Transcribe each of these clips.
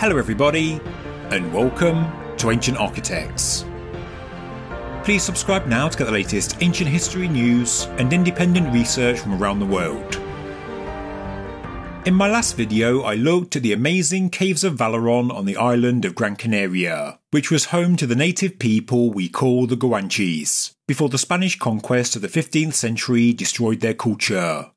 Hello everybody, and welcome to Ancient Architects. Please subscribe now to get the latest ancient history news and independent research from around the world. In my last video I looked at the amazing Caves of Valeron on the island of Gran Canaria, which was home to the native people we call the Guanches, before the Spanish conquest of the 15th century destroyed their culture.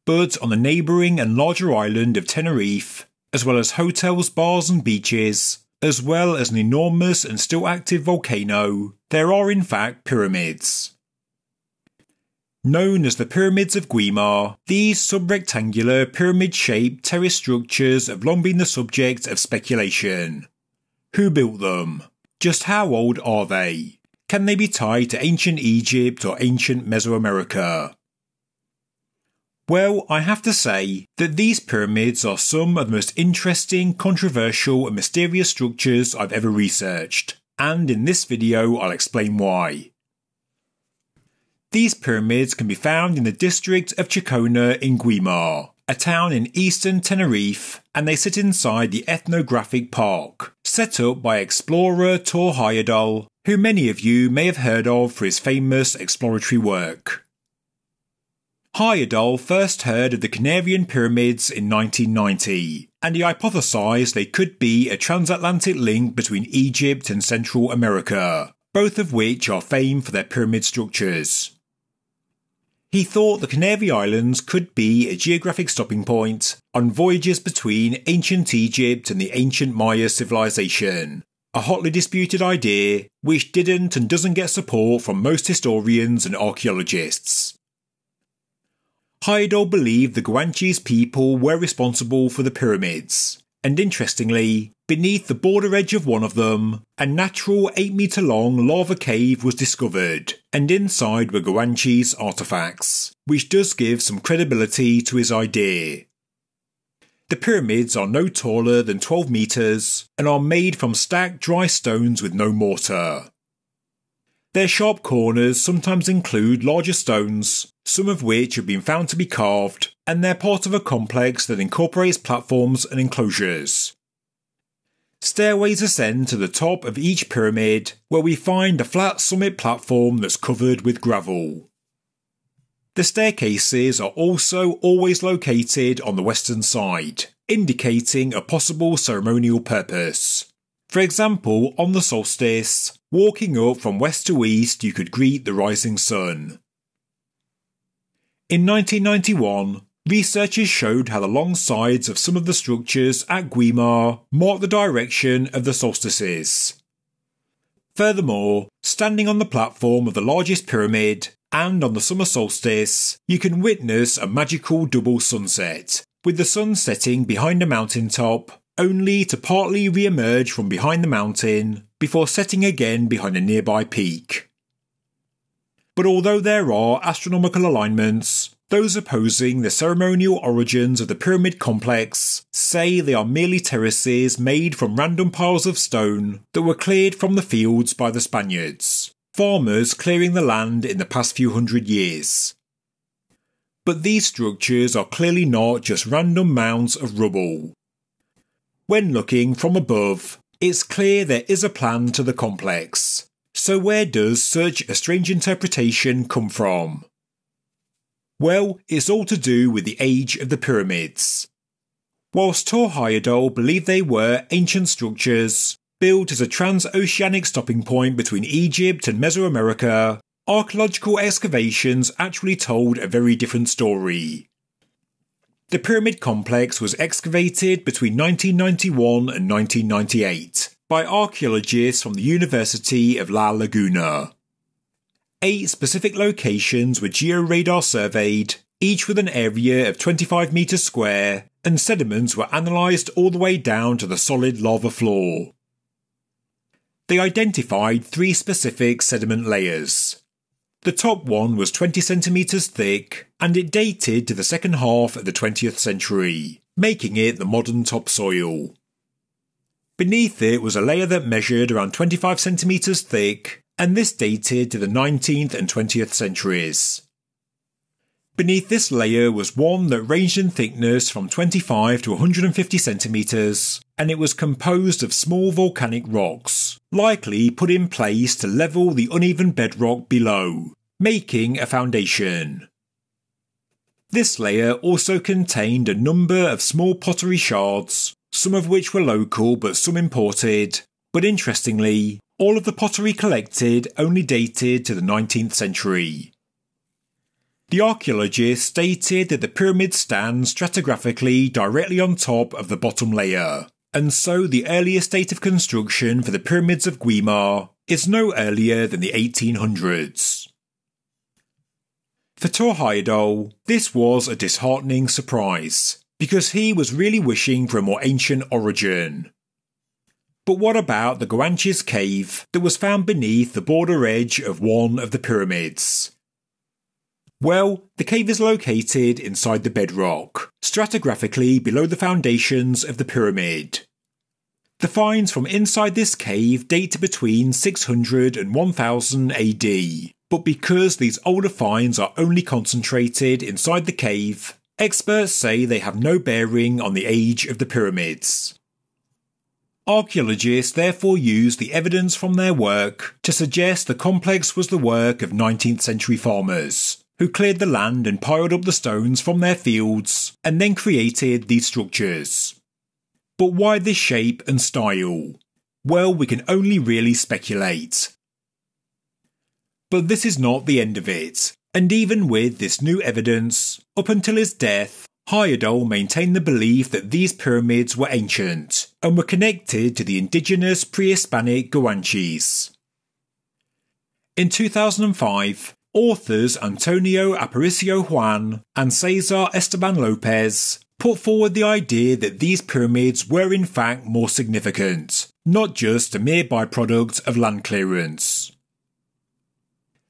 But on the neighbouring and larger island of Tenerife, as well as hotels, bars and beaches, as well as an enormous and still active volcano, there are in fact pyramids. Known as the Pyramids of Guimar, these sub-rectangular pyramid-shaped terraced structures have long been the subject of speculation. Who built them? Just how old are they? Can they be tied to ancient Egypt or ancient Mesoamerica? Well, I have to say that these pyramids are some of the most interesting, controversial and mysterious structures I've ever researched, and in this video I'll explain why. These pyramids can be found in the district of Chicona in Guimar, a town in eastern Tenerife, and they sit inside the ethnographic park, set up by explorer Tor Heyerdahl, who many of you may have heard of for his famous exploratory work. Heyerdahl first heard of the Canarian pyramids in 1990, and he hypothesised they could be a transatlantic link between Egypt and Central America, both of which are famed for their pyramid structures. He thought the Canary Islands could be a geographic stopping point on voyages between ancient Egypt and the ancient Maya civilization, a hotly disputed idea which didn't and doesn't get support from most historians and archaeologists. Heyerdahl believed the Guanches people were responsible for the pyramids, and interestingly, beneath the border edge of one of them, a natural 8-metre long lava cave was discovered, and inside were Guanches artefacts, which does give some credibility to his idea. The pyramids are no taller than 12 metres, and are made from stacked dry stones with no mortar. Their sharp corners sometimes include larger stones, some of which have been found to be carved, and they're part of a complex that incorporates platforms and enclosures. Stairways ascend to the top of each pyramid, where we find a flat summit platform that's covered with gravel. The staircases are also always located on the western side, indicating a possible ceremonial purpose. For example, on the solstice, walking up from west to east you could greet the rising sun. In 1991, researchers showed how the long sides of some of the structures at Guimar mark the direction of the solstices. Furthermore, standing on the platform of the largest pyramid, and on the summer solstice, you can witness a magical double sunset, with the sun setting behind a mountaintop, only to partly re-emerge from behind the mountain, before setting again behind a nearby peak. But although there are astronomical alignments, those opposing the ceremonial origins of the pyramid complex say they are merely terraces made from random piles of stone that were cleared from the fields by the Spaniards, farmers clearing the land in the past few hundred years. But these structures are clearly not just random mounds of rubble. When looking from above, it's clear there is a plan to the complex. So where does such a strange interpretation come from? Well, it's all to do with the age of the pyramids. Whilst Tor Heyerdahl believed they were ancient structures, built as a transoceanic stopping point between Egypt and Mesoamerica, archaeological excavations actually told a very different story. The pyramid complex was excavated between 1991 and 1998 by archaeologists from the University of La Laguna. 8 specific locations were georadar surveyed, each with an area of 25 metres square, and sediments were analysed all the way down to the solid lava floor. They identified 3 specific sediment layers. The top one was 20 centimetres thick, and it dated to the second half of the 20th century, making it the modern topsoil. Beneath it was a layer that measured around 25 centimetres thick, and this dated to the 19th and 20th centuries. Beneath this layer was one that ranged in thickness from 25 to 150 centimetres, and it was composed of small volcanic rocks, likely put in place to level the uneven bedrock below, making a foundation. This layer also contained a number of small pottery shards, some of which were local but some imported, but interestingly, all of the pottery collected only dated to the 19th century. The archaeologists stated that the pyramids stand stratigraphically directly on top of the bottom layer, and so the earliest date of construction for the Pyramids of Guimar is no earlier than the 1800s. For Thor Heyerdahl, this was a disheartening surprise, because he was really wishing for a more ancient origin. But what about the Guanches cave that was found beneath the border edge of one of the pyramids? Well, the cave is located inside the bedrock, stratigraphically below the foundations of the pyramid. The finds from inside this cave date to between 600 and 1000 AD, but because these older finds are only concentrated inside the cave, experts say they have no bearing on the age of the pyramids. Archaeologists therefore used the evidence from their work to suggest the complex was the work of 19th century farmers, who cleared the land and piled up the stones from their fields and then created these structures. But why this shape and style? Well, we can only really speculate. But this is not the end of it, and even with this new evidence, up until his death, Heyerdahl maintained the belief that these pyramids were ancient and were connected to the indigenous pre-Hispanic Guanches. In 2005, authors Antonio Aparicio Juan and Cesar Esteban Lopez put forward the idea that these pyramids were in fact more significant, not just a mere byproduct of land clearance.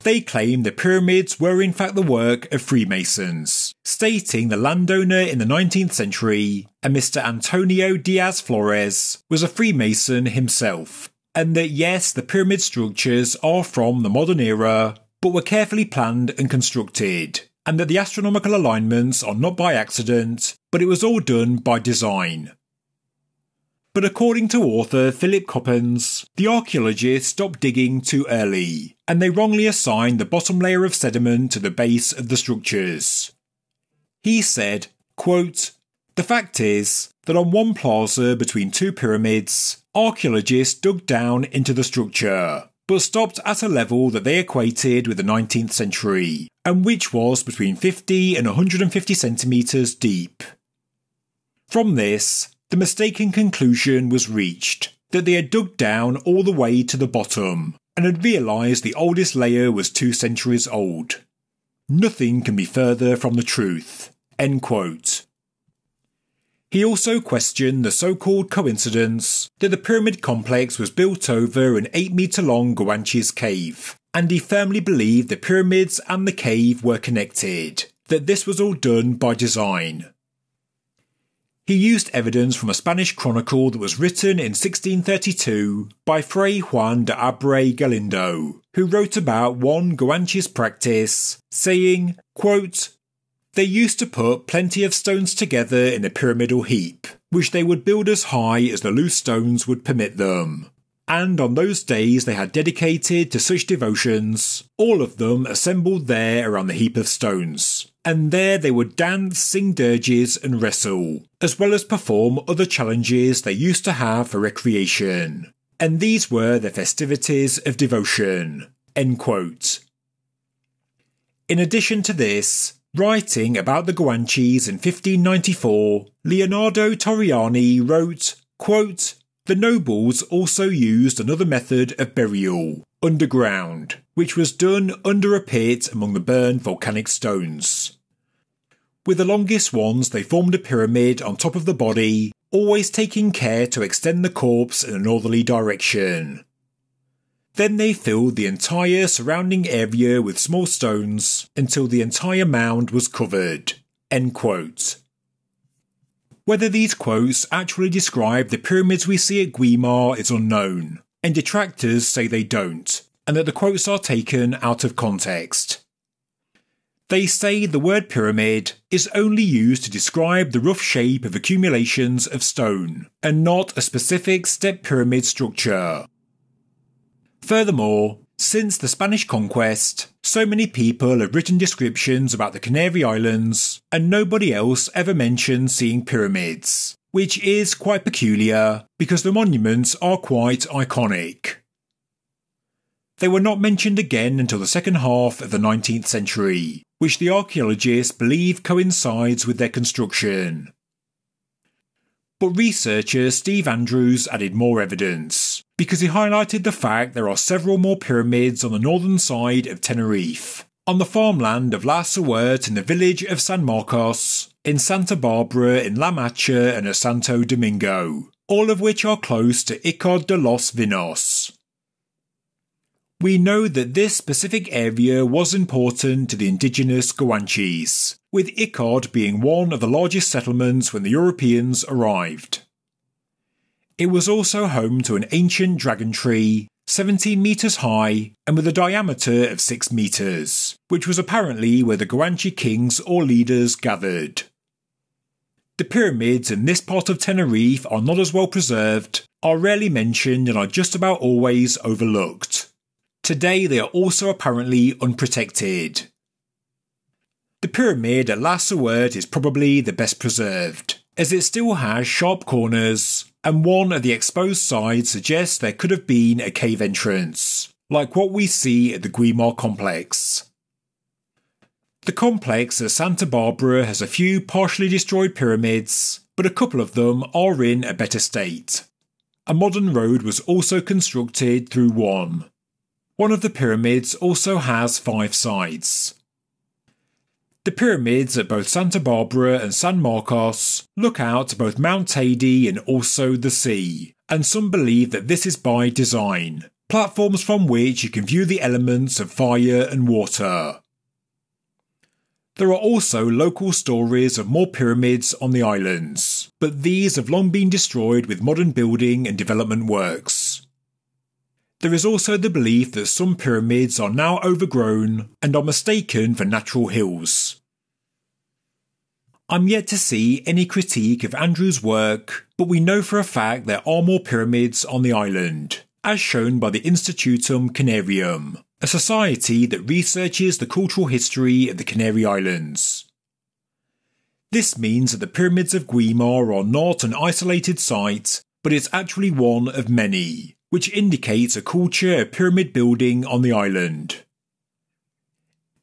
They claim the pyramids were in fact the work of Freemasons, stating the landowner in the 19th century, a Mr. Antonio Diaz Flores, was a Freemason himself, and that yes, the pyramid structures are from the modern era, but were carefully planned and constructed, and that the astronomical alignments are not by accident, but it was all done by design. But according to author Philip Coppens, the archaeologists stopped digging too early, and they wrongly assigned the bottom layer of sediment to the base of the structures. He said, quote, "The fact is that on one plaza between two pyramids, archaeologists dug down into the structure, but stopped at a level that they equated with the 19th century, and which was between 50 and 150 centimetres deep. From this, the mistaken conclusion was reached that they had dug down all the way to the bottom, and had realised the oldest layer was 2 centuries old. Nothing can be further from the truth." End quote. He also questioned the so-called coincidence that the pyramid complex was built over an 8-metre-long Guanches cave, and he firmly believed the pyramids and the cave were connected, that this was all done by design. He used evidence from a Spanish chronicle that was written in 1632 by Fray Juan de Abre Galindo, who wrote about one Guanches practice, saying, quote, "They used to put plenty of stones together in a pyramidal heap, which they would build as high as the loose stones would permit them. And on those days they had dedicated to such devotions, all of them assembled there around the heap of stones. And there they would dance, sing dirges and wrestle, as well as perform other challenges they used to have for recreation. And these were the festivities of devotion." End quote. In addition to this, writing about the Guanches in 1594, Leonardo Torriani wrote, quote, "The nobles also used another method of burial, underground, which was done under a pit among the burned volcanic stones. With the longest ones they formed a pyramid on top of the body, always taking care to extend the corpse in a northerly direction. Then they filled the entire surrounding area with small stones until the entire mound was covered." End quote. Whether these quotes actually describe the pyramids we see at Guimar is unknown, and detractors say they don't, and that the quotes are taken out of context. They say the word pyramid is only used to describe the rough shape of accumulations of stone, and not a specific step pyramid structure. Furthermore, since the Spanish conquest, so many people have written descriptions about the Canary Islands, and nobody else ever mentioned seeing pyramids, which is quite peculiar because the monuments are quite iconic. They were not mentioned again until the second half of the 19th century, which the archaeologists believe coincides with their construction. But researcher Steve Andrews added more evidence, because he highlighted the fact there are several more pyramids on the northern side of Tenerife, on the farmland of La Suerte in the village of San Marcos, in Santa Barbara in La Mancha and Santo Domingo, all of which are close to Icod de los Vinos. We know that this specific area was important to the indigenous Guanches, with Icod being one of the largest settlements when the Europeans arrived. It was also home to an ancient dragon tree, 17 metres high and with a diameter of 6 metres, which was apparently where the Guanche kings or leaders gathered. The pyramids in this part of Tenerife are not as well preserved, are rarely mentioned and are just about always overlooked. Today they are also apparently unprotected. The pyramid at La Suerte is probably the best preserved, as it still has sharp corners, and one of the exposed sides suggests there could have been a cave entrance, like what we see at the Guimar complex. The complex at Santa Barbara has a few partially destroyed pyramids, but a couple of them are in a better state. A modern road was also constructed through one. One of the pyramids also has 5 sides. The pyramids at both Santa Barbara and San Marcos look out to both Mount Teide and also the sea, and some believe that this is by design, platforms from which you can view the elements of fire and water. There are also local stories of more pyramids on the islands, but these have long been destroyed with modern building and development works. There is also the belief that some pyramids are now overgrown and are mistaken for natural hills. I'm yet to see any critique of Andrew's work, but we know for a fact there are more pyramids on the island, as shown by the Institutum Canarium, a society that researches the cultural history of the Canary Islands. This means that the Pyramids of Guimar are not an isolated site, but it's actually one of many, which indicates a culture of pyramid building on the island.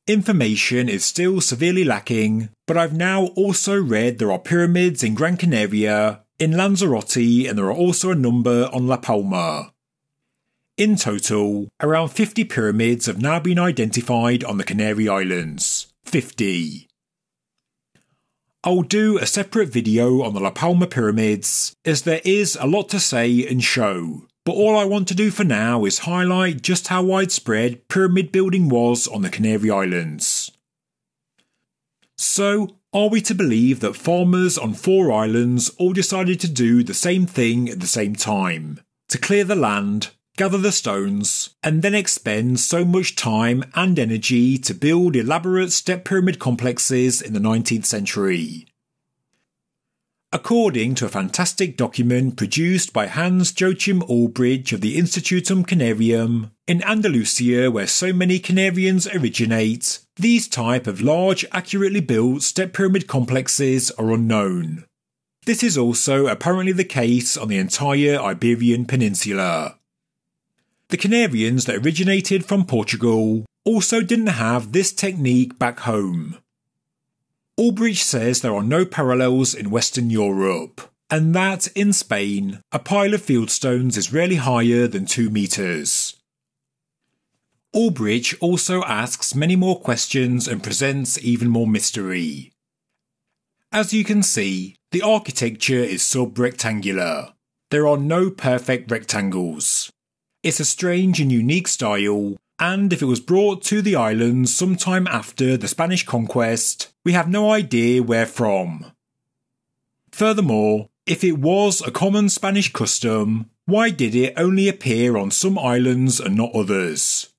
Information is still severely lacking, but I've now also read there are pyramids in Gran Canaria, in Lanzarote, and there are also a number on La Palma. In total, around 50 pyramids have now been identified on the Canary Islands. 50. I'll do a separate video on the La Palma pyramids, as there is a lot to say and show. But all I want to do for now is highlight just how widespread pyramid building was on the Canary Islands. So, are we to believe that farmers on 4 islands all decided to do the same thing at the same time? To clear the land, gather the stones, and then expend so much time and energy to build elaborate step pyramid complexes in the 19th century? According to a fantastic document produced by Hans Joachim Ulbrich of the Institutum Canarium, in Andalusia where so many Canarians originate, these type of large, accurately built step pyramid complexes are unknown. This is also apparently the case on the entire Iberian Peninsula. The Canarians that originated from Portugal also didn't have this technique back home. Ulbrich says there are no parallels in Western Europe, and that, in Spain, a pile of fieldstones is rarely higher than 2 metres. Ulbrich also asks many more questions and presents even more mystery. As you can see, the architecture is sub-rectangular. There are no perfect rectangles. It's a strange and unique style, and if it was brought to the islands sometime after the Spanish conquest, we have no idea where from. Furthermore, if it was a common Spanish custom, why did it only appear on some islands and not others?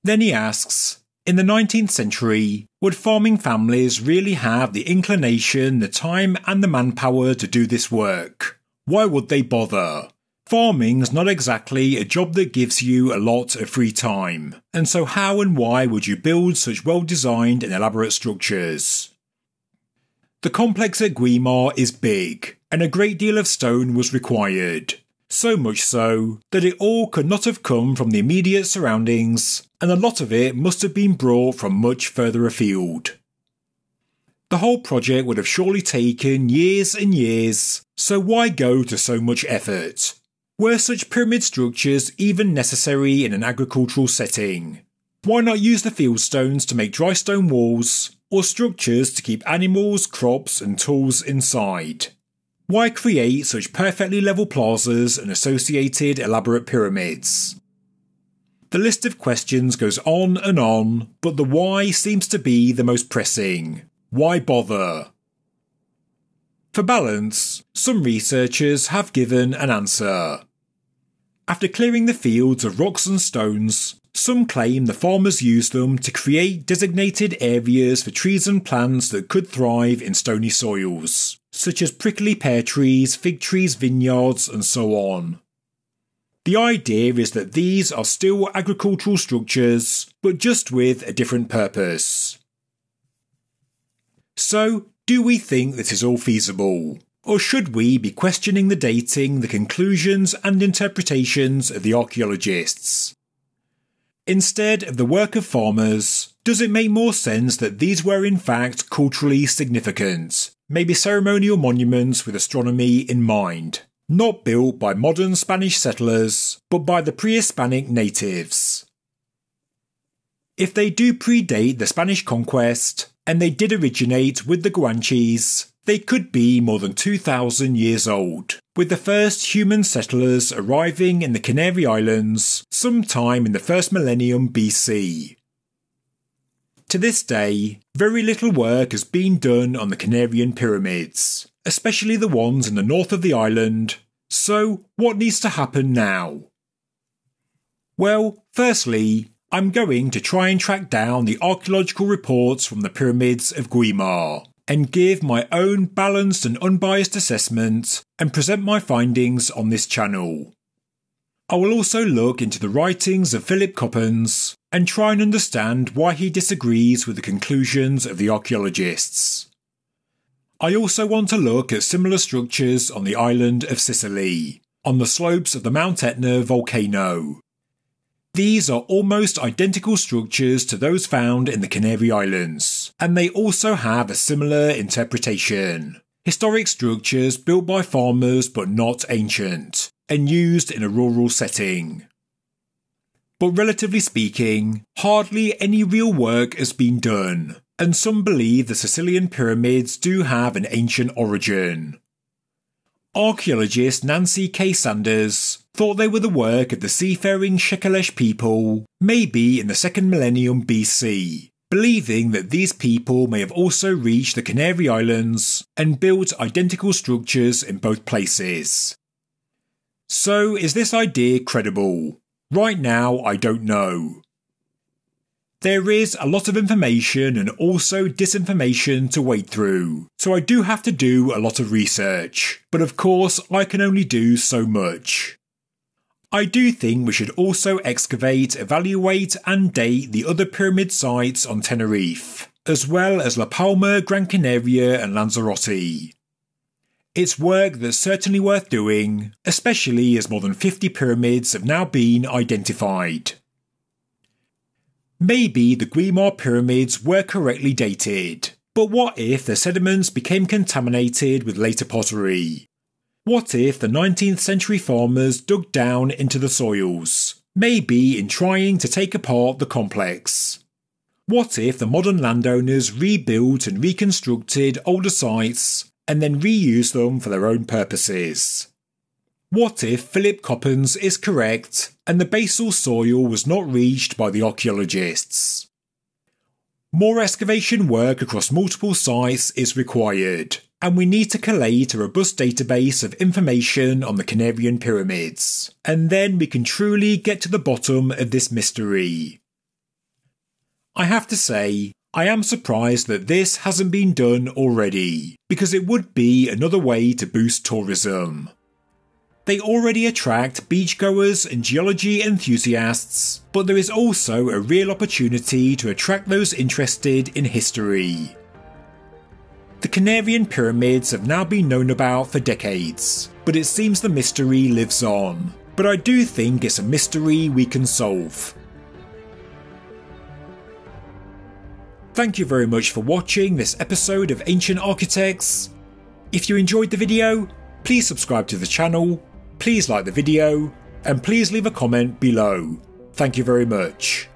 Then he asks, In the 19th century, would farming families really have the inclination, the time and the manpower to do this work? Why would they bother? Farming's not exactly a job that gives you a lot of free time, and so how and why would you build such well-designed and elaborate structures? The complex at Guimar is big, and a great deal of stone was required. So much so that it all could not have come from the immediate surroundings, and a lot of it must have been brought from much further afield. The whole project would have surely taken years and years, so why go to so much effort? Were such pyramid structures even necessary in an agricultural setting? Why not use the fieldstones to make dry stone walls, or structures to keep animals, crops and tools inside? Why create such perfectly level plazas and associated elaborate pyramids? The list of questions goes on, but the why seems to be the most pressing. Why bother? For balance, some researchers have given an answer. After clearing the fields of rocks and stones, some claim the farmers used them to create designated areas for trees and plants that could thrive in stony soils, such as prickly pear trees, fig trees, vineyards, and so on. The idea is that these are still agricultural structures, but just with a different purpose. So, do we think this is all feasible? Or should we be questioning the dating, the conclusions and interpretations of the archaeologists? Instead of the work of farmers, does it make more sense that these were in fact culturally significant, maybe ceremonial monuments with astronomy in mind, not built by modern Spanish settlers, but by the pre-Hispanic natives? If they do predate the Spanish conquest, and they did originate with the Guanches, they could be more than 2,000 years old, with the first human settlers arriving in the Canary Islands sometime in the first millennium BC. To this day, very little work has been done on the Canarian pyramids, especially the ones in the north of the island. So, what needs to happen now? Well, firstly, I'm going to try and track down the archaeological reports from the Pyramids of Guimar, and give my own balanced and unbiased assessment and present my findings on this channel. I will also look into the writings of Philip Coppens and try and understand why he disagrees with the conclusions of the archaeologists. I also want to look at similar structures on the island of Sicily, on the slopes of the Mount Etna volcano. These are almost identical structures to those found in the Canary Islands, and they also have a similar interpretation. Historic structures built by farmers but not ancient, and used in a rural setting. But relatively speaking, hardly any real work has been done, and some believe the Sicilian pyramids do have an ancient origin. Archaeologist Nancy K. Sanders thought they were the work of the seafaring Shekelesh people, maybe in the 2nd millennium BC, believing that these people may have also reached the Canary Islands and built identical structures in both places. So is this idea credible? Right now, I don't know. There is a lot of information and also disinformation to wade through, so I do have to do a lot of research, but of course I can only do so much. I do think we should also excavate, evaluate and date the other pyramid sites on Tenerife, as well as La Palma, Gran Canaria and Lanzarote. It's work that's certainly worth doing, especially as more than 50 pyramids have now been identified. Maybe the Guimar pyramids were correctly dated, but what if the sediments became contaminated with later pottery? What if the 19th century farmers dug down into the soils, maybe in trying to take apart the complex? What if the modern landowners rebuilt and reconstructed older sites and then reused them for their own purposes? What if Philip Coppens is correct and the basal soil was not reached by the archaeologists? More excavation work across multiple sites is required, and we need to collate a robust database of information on the Canarian pyramids, and then we can truly get to the bottom of this mystery. I have to say, I am surprised that this hasn't been done already, because it would be another way to boost tourism. They already attract beachgoers and geology enthusiasts, but there is also a real opportunity to attract those interested in history. The Canarian pyramids have now been known about for decades, but it seems the mystery lives on. But I do think it's a mystery we can solve. Thank you very much for watching this episode of Ancient Architects. If you enjoyed the video, please subscribe to the channel, please like the video, and please leave a comment below. Thank you very much.